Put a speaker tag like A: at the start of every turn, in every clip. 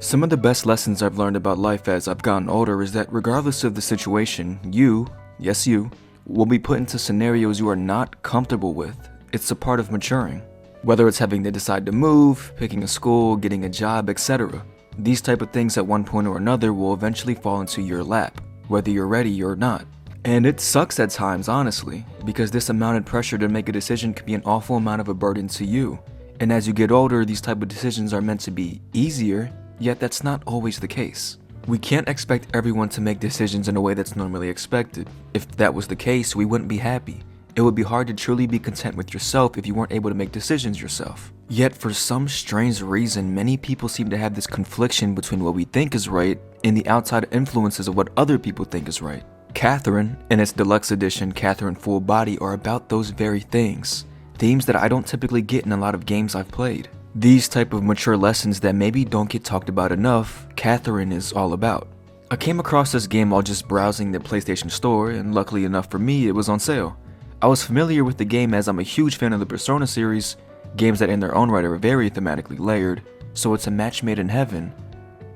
A: Some of the best lessons I've learned about life as I've gotten older is that regardless of the situation, you, yes you, will be put into scenarios you are not comfortable with. It's a part of maturing. Whether it's having to decide to move, picking a school, getting a job, etc. These type of things at one point or another will eventually fall into your lap, whether you're ready or not. And it sucks at times, honestly, because this amounted pressure to make a decision can be an awful amount of a burden to you. And as you get older, these type of decisions are meant to be easier, yet that's not always the case. We can't expect everyone to make decisions in a way that's normally expected. If that was the case, we wouldn't be happy. It would be hard to truly be content with yourself if you weren't able to make decisions yourself. Yet for some strange reason, many people seem to have this confliction between what we think is right and the outside influences of what other people think is right. Katherine, and its deluxe edition Katherine Full Body, are about those very things. Themes that I don't typically get in a lot of games I've played. These type of mature lessons that maybe don't get talked about enough, Katherine is all about. I came across this game while just browsing the PlayStation Store, and luckily enough for me, it was on sale. I was familiar with the game as I'm a huge fan of the Persona series, games that in their own right are very thematically layered, so it's a match made in heaven.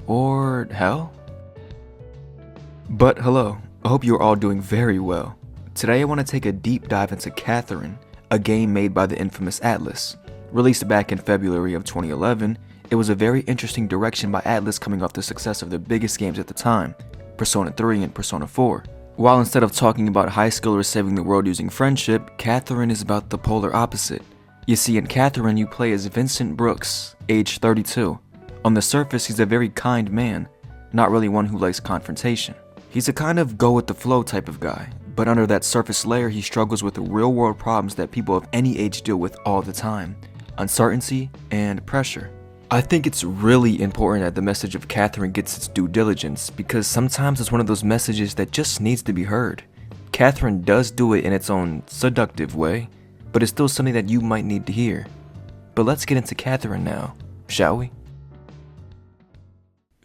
A: Or hell? But hello, I hope you're all doing very well. Today I want to take a deep dive into Katherine, a game made by the infamous Atlus. Released back in February of 2011, it was a very interesting direction by Atlus coming off the success of their biggest games at the time, Persona 3 and Persona 4. While instead of talking about high schoolers saving the world using friendship, Katherine is about the polar opposite. You see, in Katherine you play as Vincent Brooks, age 32. On the surface, he's a very kind man, not really one who likes confrontation. He's a kind of go-with-the-flow type of guy, but under that surface layer he struggles with the real-world problems that people of any age deal with all the time. Uncertainty and pressure. I think it's really important that the message of Katherine gets its due diligence, because sometimes it's one of those messages that just needs to be heard. Katherine does do it in its own seductive way, but it's still something that you might need to hear. But let's get into Katherine now, shall we?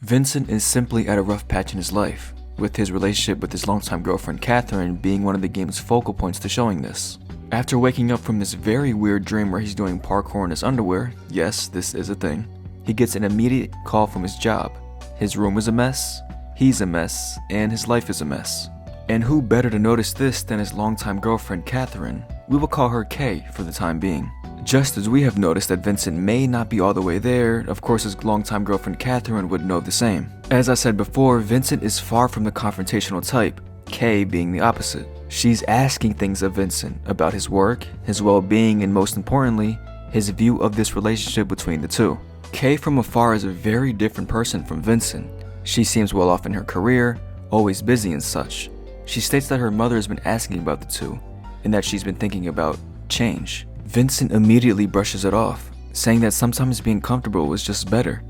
A: Vincent is simply at a rough patch in his life, with his relationship with his longtime girlfriend Katherine being one of the game's focal points to showing this. After waking up from this very weird dream where he's doing parkour in his underwear, yes, this is a thing, he gets an immediate call from his job. His room is a mess, he's a mess, and his life is a mess. And who better to notice this than his longtime girlfriend Katherine? We will call her Kay for the time being. Just as we have noticed that Vincent may not be all the way there, of course his longtime girlfriend Katherine would know the same. As I said before, Vincent is far from the confrontational type, Kay being the opposite. She's asking things of Vincent about his work, his well-being, and most importantly, his view of this relationship between the two. Kay from afar is a very different person from Vincent. She seems well off in her career, always busy and such. She states that her mother has been asking about the two, and that she's been thinking about change. Vincent immediately brushes it off, saying that sometimes being comfortable was just better.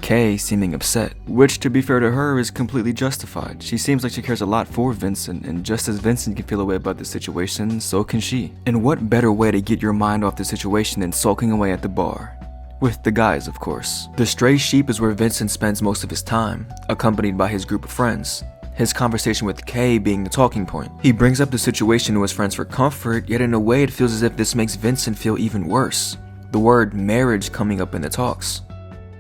A: Kay seeming upset, which to be fair to her is completely justified. She seems like she cares a lot for Vincent, and just as Vincent can feel a way about the situation, so can she. And what better way to get your mind off the situation than sulking away at the bar? With the guys, of course. The Stray Sheep is where Vincent spends most of his time, accompanied by his group of friends. His conversation with Kay being the talking point. He brings up the situation to his friends for comfort, yet in a way it feels as if this makes Vincent feel even worse. The word marriage coming up in the talks.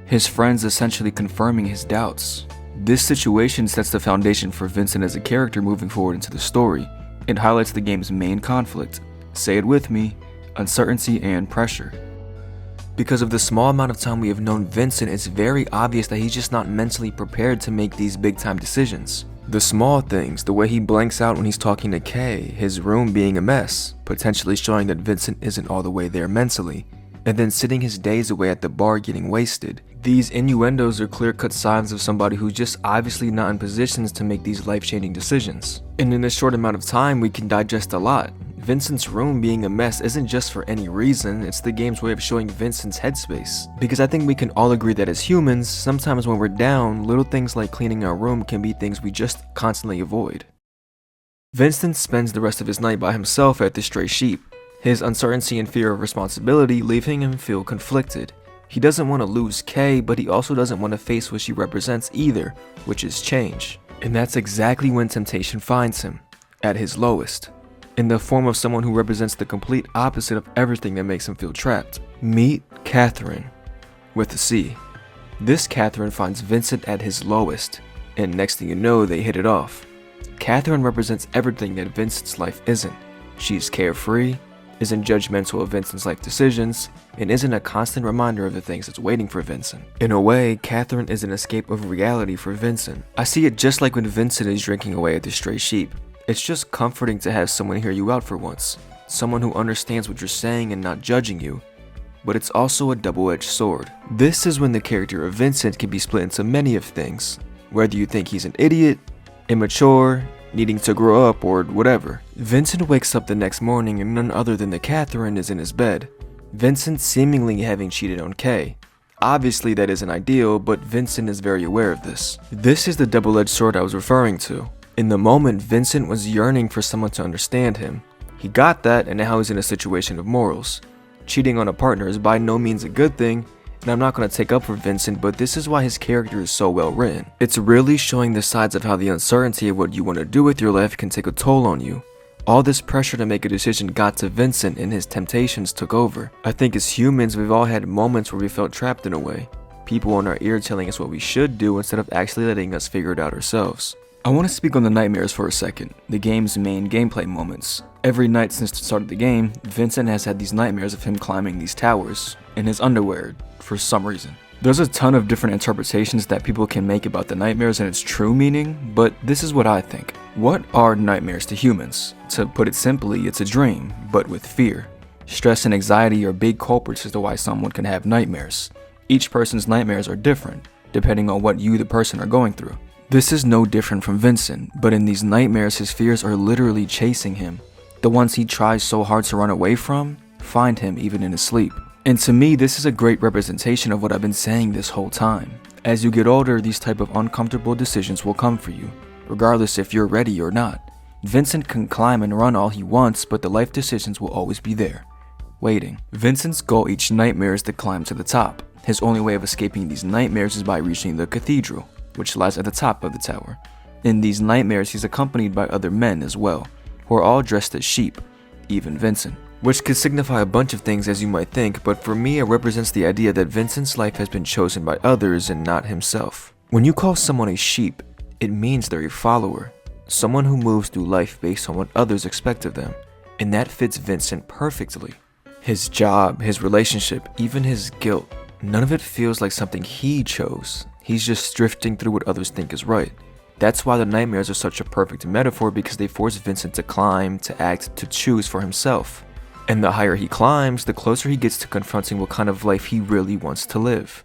A: His friends essentially confirming his doubts. This situation sets the foundation for Vincent as a character moving forward into the story. It highlights the game's main conflict. Say it with me, uncertainty and pressure. Because of the small amount of time we have known Vincent, it's very obvious that he's just not mentally prepared to make these big time decisions. The small things, the way he blanks out when he's talking to Kay, his room being a mess, potentially showing that Vincent isn't all the way there mentally, and then sitting his days away at the bar getting wasted. These innuendos are clear-cut signs of somebody who's just obviously not in positions to make these life-changing decisions. And in this short amount of time, we can digest a lot. Vincent's room being a mess isn't just for any reason, it's the game's way of showing Vincent's headspace. Because I think we can all agree that as humans, sometimes when we're down, little things like cleaning our room can be things we just constantly avoid. Vincent spends the rest of his night by himself at the Stray Sheep. His uncertainty and fear of responsibility leaving him feel conflicted. He doesn't want to lose Kay, but he also doesn't want to face what she represents either, which is change. And that's exactly when temptation finds him, at his lowest, in the form of someone who represents the complete opposite of everything that makes him feel trapped. Meet Katherine, with a C. This Katherine finds Vincent at his lowest, and next thing you know, they hit it off. Katherine represents everything that Vincent's life isn't. She's carefree, isn't judgmental of Vincent's life decisions, and isn't a constant reminder of the things that's waiting for Vincent. In a way, Katherine is an escape of reality for Vincent. I see it just like when Vincent is drinking away at the stray sheep. It's just comforting to have someone hear you out for once. Someone who understands what you're saying and not judging you. But it's also a double-edged sword. This is when the character of Vincent can be split into many of things. Whether you think he's an idiot, immature, needing to grow up, or whatever. Vincent wakes up the next morning and none other than the Katherine is in his bed. Vincent seemingly having cheated on Kay. Obviously that isn't ideal, but Vincent is very aware of this. This is the double-edged sword I was referring to. In the moment, Vincent was yearning for someone to understand him. He got that, and now he's in a situation of morals. Cheating on a partner is by no means a good thing, and I'm not going to take up for Vincent, but this is why his character is so well written. It's really showing the sides of how the uncertainty of what you want to do with your life can take a toll on you. All this pressure to make a decision got to Vincent and his temptations took over. I think as humans, we've all had moments where we felt trapped in a way. People in our ear telling us what we should do instead of actually letting us figure it out ourselves. I want to speak on the nightmares for a second, the game's main gameplay moments. Every night since the start of the game, Vincent has had these nightmares of him climbing these towers, in his underwear, for some reason. There's a ton of different interpretations that people can make about the nightmares and its true meaning, but this is what I think. What are nightmares to humans? To put it simply, it's a dream, but with fear. Stress and anxiety are big culprits as to why someone can have nightmares. Each person's nightmares are different, depending on what you, the person, are going through. This is no different from Vincent, but in these nightmares his fears are literally chasing him. The ones he tries so hard to run away from, find him even in his sleep. And to me, this is a great representation of what I've been saying this whole time. As you get older, these type of uncomfortable decisions will come for you, regardless if you're ready or not. Vincent can climb and run all he wants, but the life decisions will always be there, waiting. Vincent's goal each nightmare is to climb to the top. His only way of escaping these nightmares is by reaching the cathedral, which lies at the top of the tower. In these nightmares, he's accompanied by other men as well, who are all dressed as sheep, even Vincent. Which could signify a bunch of things as you might think, but for me it represents the idea that Vincent's life has been chosen by others and not himself. When you call someone a sheep, it means they're a follower, someone who moves through life based on what others expect of them, and that fits Vincent perfectly. His job, his relationship, even his guilt, none of it feels like something he chose. He's just drifting through what others think is right. That's why the nightmares are such a perfect metaphor, because they force Vincent to climb, to act, to choose for himself. And the higher he climbs, the closer he gets to confronting what kind of life he really wants to live.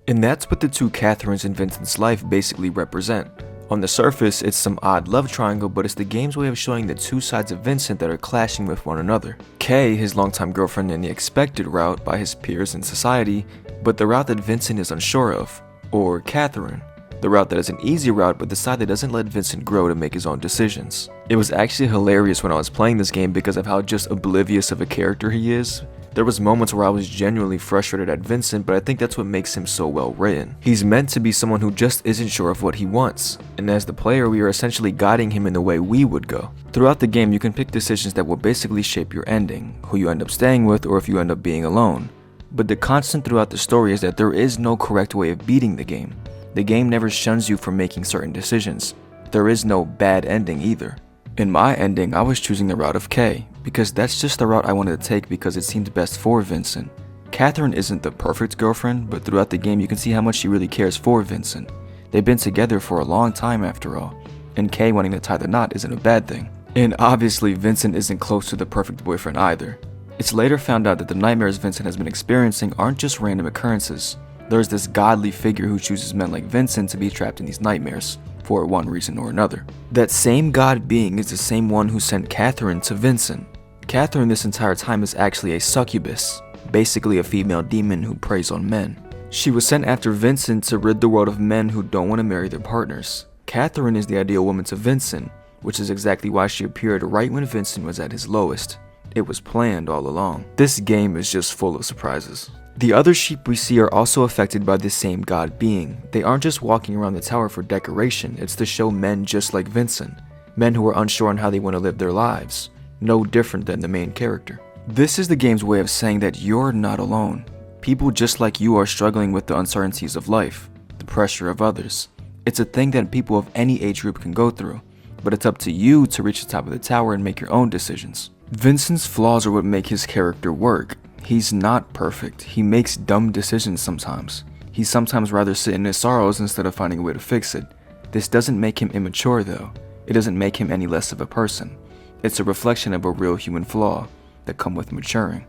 A: And that's what the two Katherines in Vincent's life basically represent. On the surface, it's some odd love triangle, but it's the game's way of showing the two sides of Vincent that are clashing with one another. Kay, his longtime girlfriend, in the expected route by his peers in society, but the route that Vincent is unsure of. Or Katherine, the route that is an easy route but the side that doesn't let Vincent grow to make his own decisions. It was actually hilarious when I was playing this game because of how just oblivious of a character he is. There was moments where I was genuinely frustrated at Vincent, but I think that's what makes him so well written. He's meant to be someone who just isn't sure of what he wants, and as the player we are essentially guiding him in the way we would go. Throughout the game you can pick decisions that will basically shape your ending, who you end up staying with or if you end up being alone. But the constant throughout the story is that there is no correct way of beating the game. The game never shuns you for making certain decisions. There is no bad ending either. In my ending, I was choosing the route of Kay, because that's just the route I wanted to take because it seemed best for Vincent. Katherine isn't the perfect girlfriend, but throughout the game you can see how much she really cares for Vincent. They've been together for a long time after all, and Kay wanting to tie the knot isn't a bad thing. And obviously Vincent isn't close to the perfect boyfriend either. It's later found out that the nightmares Vincent has been experiencing aren't just random occurrences. There's this godly figure who chooses men like Vincent to be trapped in these nightmares, for one reason or another. That same god being is the same one who sent Katherine to Vincent. Katherine this entire time is actually a succubus, basically a female demon who preys on men. She was sent after Vincent to rid the world of men who don't want to marry their partners. Katherine is the ideal woman to Vincent, which is exactly why she appeared right when Vincent was at his lowest. It was planned all along. This game is just full of surprises. The other sheep we see are also affected by this same god being. They aren't just walking around the tower for decoration, it's to show men just like Vincent. Men who are unsure on how they want to live their lives. No different than the main character. This is the game's way of saying that you're not alone. People just like you are struggling with the uncertainties of life, the pressure of others. It's a thing that people of any age group can go through, but it's up to you to reach the top of the tower and make your own decisions. Vincent's flaws are what make his character work. He's not perfect. He makes dumb decisions sometimes. He'd sometimes rather sit in his sorrows instead of finding a way to fix it. This doesn't make him immature though. It doesn't make him any less of a person. It's a reflection of a real human flaw that come with maturing.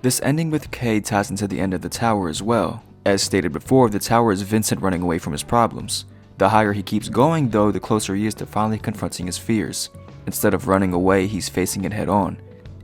A: This ending with Kay ties into the end of the tower as well. As stated before, the tower is Vincent running away from his problems. The higher he keeps going though, the closer he is to finally confronting his fears. Instead of running away, he's facing it head on.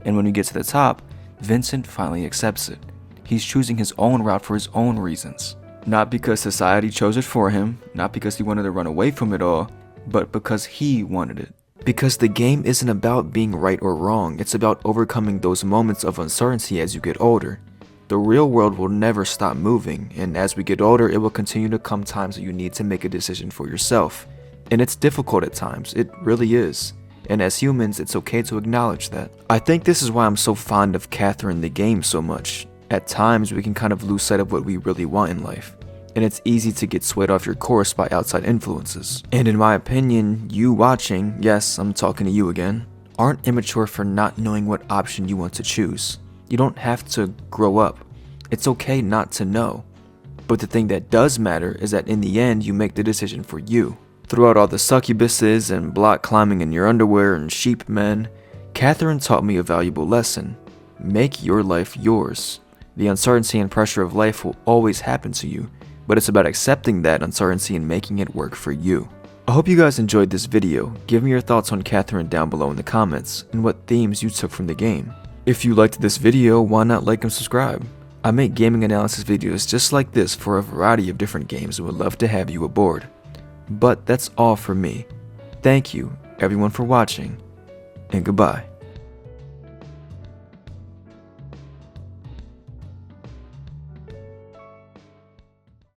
A: And when we get to the top, Vincent finally accepts it. He's choosing his own route for his own reasons. Not because society chose it for him, not because he wanted to run away from it all, but because he wanted it. Because the game isn't about being right or wrong, it's about overcoming those moments of uncertainty as you get older. The real world will never stop moving, and as we get older, it will continue to come times that you need to make a decision for yourself. And it's difficult at times, it really is. And as humans, it's okay to acknowledge that. I think this is why I'm so fond of Katherine the game so much. At times, we can kind of lose sight of what we really want in life, and it's easy to get swayed off your course by outside influences. And in my opinion, you watching, yes, I'm talking to you again, aren't immature for not knowing what option you want to choose. You don't have to grow up. It's okay not to know. But the thing that does matter is that in the end, you make the decision for you. Throughout all the succubuses and block climbing in your underwear and sheep men, Katherine taught me a valuable lesson. Make your life yours. The uncertainty and pressure of life will always happen to you, but it's about accepting that uncertainty and making it work for you. I hope you guys enjoyed this video. Give me your thoughts on Katherine down below in the comments, and what themes you took from the game. If you liked this video, why not like and subscribe? I make gaming analysis videos just like this for a variety of different games and would love to have you aboard. But that's all for me. Thank you, everyone, for watching, and goodbye.